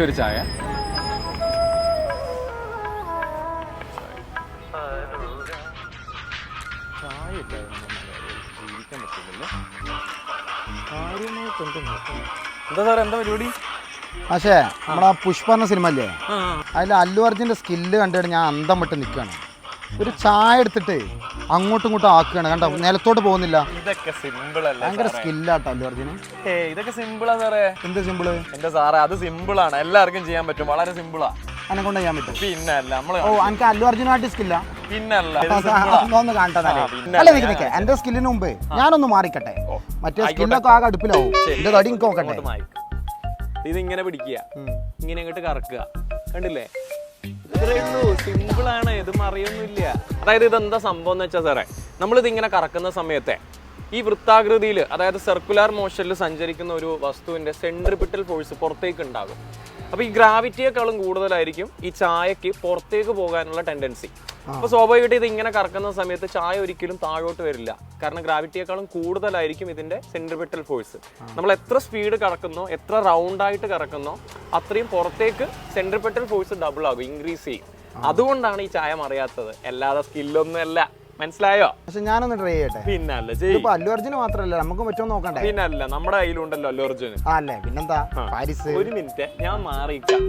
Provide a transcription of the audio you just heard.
ഒരു ചായ. ചായ ജീവിക്കാൻ പറ്റില്ലല്ലോ. എന്താ സാറേ, എന്താ പരിപാടി? പക്ഷേ നമ്മളാ പുഷ്പ എന്ന സിനിമ അല്ലേ, അതിൽ അല്ലു അർജുൻ്റെ സ്കില്ല് കണ്ടിട്ട് ഞാൻ അന്തം വിട്ട് നിൽക്കുകയാണ്. ഒരു ചായ എടുത്തിട്ട് അങ്ങോട്ടും ഇങ്ങോട്ടും ആക്കുകയാണ്, കണ്ടോ, നിലത്തോട്ട് പോകുന്നില്ല. ഇതൊക്കെ സിമ്പിൾ അല്ലേ? ഭയങ്കര സ്കില്ലാട്ടോ അല്ലു അർജുന്. ഇതൊക്കെ സിമ്പിളാ സാറേ. എന്ത് സിമ്പിള്? എന്റെ സാറേ, അത് സിമ്പിളാണ്, എല്ലാവർക്കും ചെയ്യാൻ പറ്റും, വളരെ സിമ്പിളാ. എന്നെ കൊണ്ട് ചെയ്യാൻ പറ്റും? പിന്നല്ല. നമ്മള് എനിക്ക് അല്ലു അർജുനായിട്ട് സ്കില്ല. പിന്നല്ല, ഒന്ന് കാണട്ടെ. അല്ല നിൽക്കേ, എന്റെ സ്കില്ലിന് മുമ്പ് ഞാനൊന്ന് മാറിക്കട്ടെ. മറ്റേ സ്കില്ലൊക്കെ ആകെ അടുപ്പിലാവും. എന്റെ തടി എനിക്ക് നോക്കട്ടെ. ഇത് ഇങ്ങനെ പിടിക്കുക, ഇങ്ങനെ അങ്ങോട്ട് കറക്കുക, കണ്ടില്ലേ? സിമ്പിളാണ്, ഇത് മറിയൊന്നുമില്ല. അതായത് ഇതെന്താ സംഭവം എന്ന് വെച്ചാൽ സാറേ, നമ്മളിത് ഇങ്ങനെ കറക്കുന്ന സമയത്തെ ഈ വൃത്താകൃതിയിൽ, അതായത് സർക്കുലർ മോഷനിൽ സഞ്ചരിക്കുന്ന ഒരു വസ്തുവിന്റെ സെൻട്രിപിറ്റൽ ഫോഴ്സ് പുറത്തേക്ക് ഉണ്ടാകും. അപ്പോൾ ഈ ഗ്രാവിറ്റിയേക്കാളും കൂടുതലായിരിക്കും ഈ ചായക്ക് പുറത്തേക്ക് പോകാനുള്ള ടെൻഡൻസി. അപ്പോൾ സ്വാഭാവികമായിട്ട് ഇത് ഇങ്ങനെ കറക്കുന്ന സമയത്ത് ചായ ഒരിക്കലും താഴോട്ട് വരില്ല, കാരണം ഗ്രാവിറ്റിയേക്കാളും കൂടുതലായിരിക്കും ഇതിന്റെ സെൻട്രിപിറ്റൽ ഫോഴ്സ്. നമ്മൾ എത്ര സ്പീഡ് കറക്കുന്നോ, എത്ര റൗണ്ടായിട്ട് കറക്കുന്നോ, അത്രയും പുറത്തേക്ക് സെൻട്രിപിറ്റൽ ഫോഴ്സ് ഡബിൾ ആകും, ഇൻക്രീസ് ചെയ്യും. അതുകൊണ്ടാണ് ഈ ചായ മറിയാത്തത്, അല്ലാതെ സ്കില്ലൊന്നും അല്ല. മനസ്സിലായോ? പക്ഷെ ഞാനൊന്ന് ട്രൈ ചെയ്യട്ടെ. പിന്നല്ല, അല്ലു അർജുന് മാത്രല്ല, നമുക്ക് പറ്റുമോ നോക്കണ്ടേ? പിന്നല്ല, നമ്മുടെ കയ്യിലുണ്ടല്ലോ അല്ലു അർജുന്. അല്ലേ, പിന്നെന്താ പാരിസ്. ഒരു മിനിറ്റ്, ഞാൻ മാറിക്കാം.